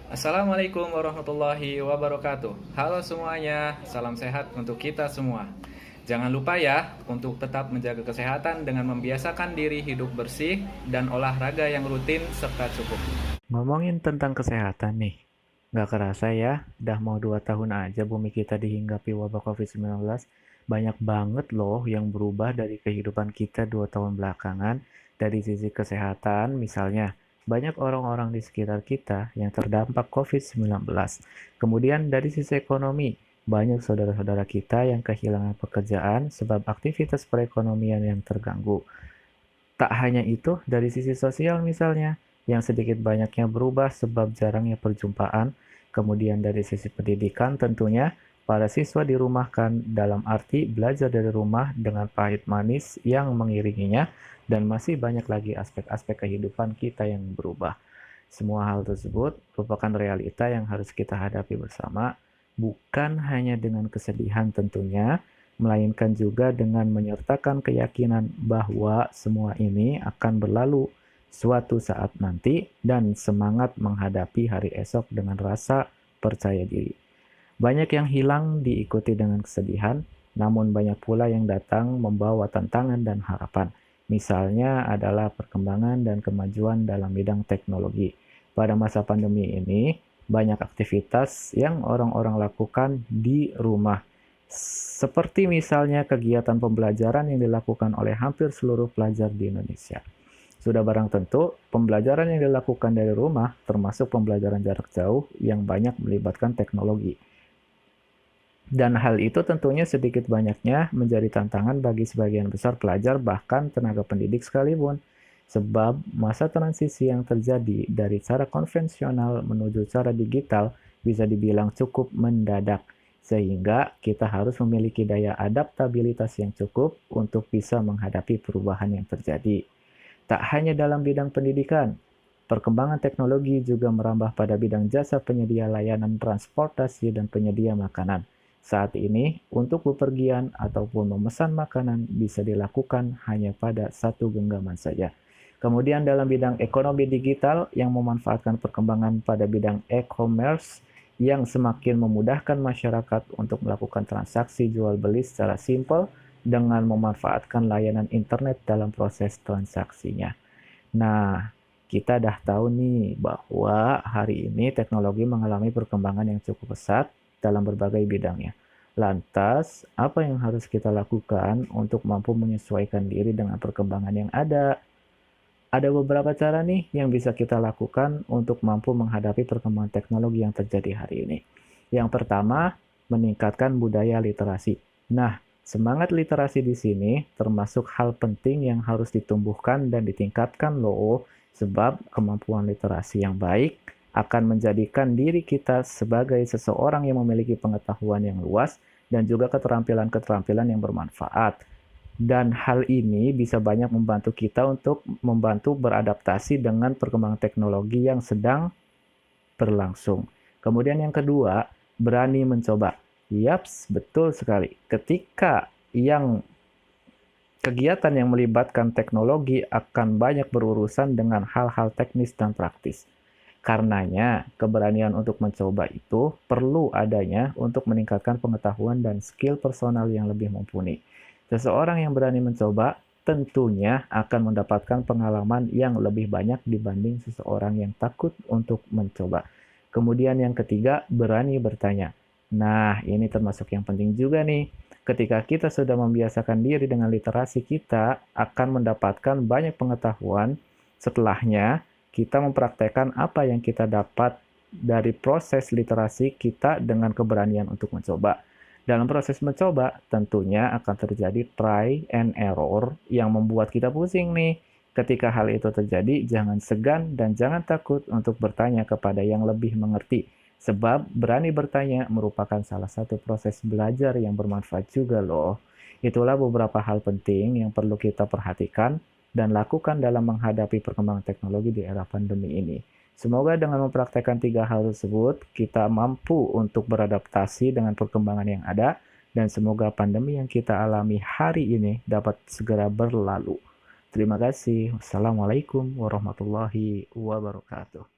Assalamualaikum warahmatullahi wabarakatuh. Halo semuanya, salam sehat untuk kita semua. Jangan lupa ya untuk tetap menjaga kesehatan dengan membiasakan diri hidup bersih dan olahraga yang rutin serta cukup. Ngomongin tentang kesehatan nih, nggak kerasa ya, udah mau 2 tahun aja bumi kita dihinggapi wabah COVID-19. Banyak banget loh yang berubah dari kehidupan kita 2 tahun belakangan. Dari sisi kesehatan, misalnya, banyak orang-orang di sekitar kita yang terdampak COVID-19. Kemudian dari sisi ekonomi, banyak saudara-saudara kita yang kehilangan pekerjaan sebab aktivitas perekonomian yang terganggu. Tak hanya itu, dari sisi sosial misalnya, yang sedikit banyaknya berubah sebab jarangnya perjumpaan. Kemudian dari sisi pendidikan tentunya, para siswa dirumahkan dalam arti belajar dari rumah dengan pahit manis yang mengiringinya, dan masih banyak lagi aspek-aspek kehidupan kita yang berubah. Semua hal tersebut merupakan realita yang harus kita hadapi bersama, bukan hanya dengan kesedihan tentunya, melainkan juga dengan menyertakan keyakinan bahwa semua ini akan berlalu suatu saat nanti dan semangat menghadapi hari esok dengan rasa percaya diri. Banyak yang hilang diikuti dengan kesedihan, namun banyak pula yang datang membawa tantangan dan harapan. Misalnya adalah perkembangan dan kemajuan dalam bidang teknologi. Pada masa pandemi ini, banyak aktivitas yang orang-orang lakukan di rumah. Seperti misalnya kegiatan pembelajaran yang dilakukan oleh hampir seluruh pelajar di Indonesia. Sudah barang tentu, pembelajaran yang dilakukan dari rumah termasuk pembelajaran jarak jauh yang banyak melibatkan teknologi. Dan hal itu tentunya sedikit banyaknya menjadi tantangan bagi sebagian besar pelajar bahkan tenaga pendidik sekalipun. Sebab masa transisi yang terjadi dari cara konvensional menuju cara digital bisa dibilang cukup mendadak. Sehingga kita harus memiliki daya adaptabilitas yang cukup untuk bisa menghadapi perubahan yang terjadi. Tak hanya dalam bidang pendidikan, perkembangan teknologi juga merambah pada bidang jasa penyedia layanan transportasi dan penyedia makanan. Saat ini, untuk bepergian ataupun memesan makanan bisa dilakukan hanya pada satu genggaman saja. Kemudian dalam bidang ekonomi digital yang memanfaatkan perkembangan pada bidang e-commerce yang semakin memudahkan masyarakat untuk melakukan transaksi jual beli secara simpel dengan memanfaatkan layanan internet dalam proses transaksinya. Nah, kita dah tahu nih bahwa hari ini teknologi mengalami perkembangan yang cukup pesat dalam berbagai bidangnya. Lantas, apa yang harus kita lakukan untuk mampu menyesuaikan diri dengan perkembangan yang ada? Ada beberapa cara nih yang bisa kita lakukan untuk mampu menghadapi perkembangan teknologi yang terjadi hari ini. Yang pertama, meningkatkan budaya literasi. Nah, semangat literasi di sini termasuk hal penting yang harus ditumbuhkan dan ditingkatkan loh, sebab kemampuan literasi yang baik akan menjadikan diri kita sebagai seseorang yang memiliki pengetahuan yang luas dan juga keterampilan-keterampilan yang bermanfaat. Dan hal ini bisa banyak membantu kita untuk membantu beradaptasi dengan perkembangan teknologi yang sedang berlangsung. Kemudian yang kedua, berani mencoba. Yaps, betul sekali. Ketika yang kegiatan yang melibatkan teknologi akan banyak berurusan dengan hal-hal teknis dan praktis. Karenanya, keberanian untuk mencoba itu perlu adanya untuk meningkatkan pengetahuan dan skill personal yang lebih mumpuni. Seseorang yang berani mencoba tentunya akan mendapatkan pengalaman yang lebih banyak dibanding seseorang yang takut untuk mencoba. Kemudian yang ketiga, berani bertanya. Nah, ini termasuk yang penting juga nih. Ketika kita sudah membiasakan diri dengan literasi, kita akan mendapatkan banyak pengetahuan. Setelahnya, kita mempraktekkan apa yang kita dapat dari proses literasi kita dengan keberanian untuk mencoba. Dalam proses mencoba, tentunya akan terjadi try and error yang membuat kita pusing nih. Ketika hal itu terjadi, jangan segan dan jangan takut untuk bertanya kepada yang lebih mengerti. Sebab berani bertanya merupakan salah satu proses belajar yang bermanfaat juga loh. Itulah beberapa hal penting yang perlu kita perhatikan dan lakukan dalam menghadapi perkembangan teknologi di era pandemi ini. Semoga dengan mempraktekkan tiga hal tersebut, kita mampu untuk beradaptasi dengan perkembangan yang ada, dan semoga pandemi yang kita alami hari ini dapat segera berlalu. Terima kasih. Wassalamualaikum warahmatullahi wabarakatuh.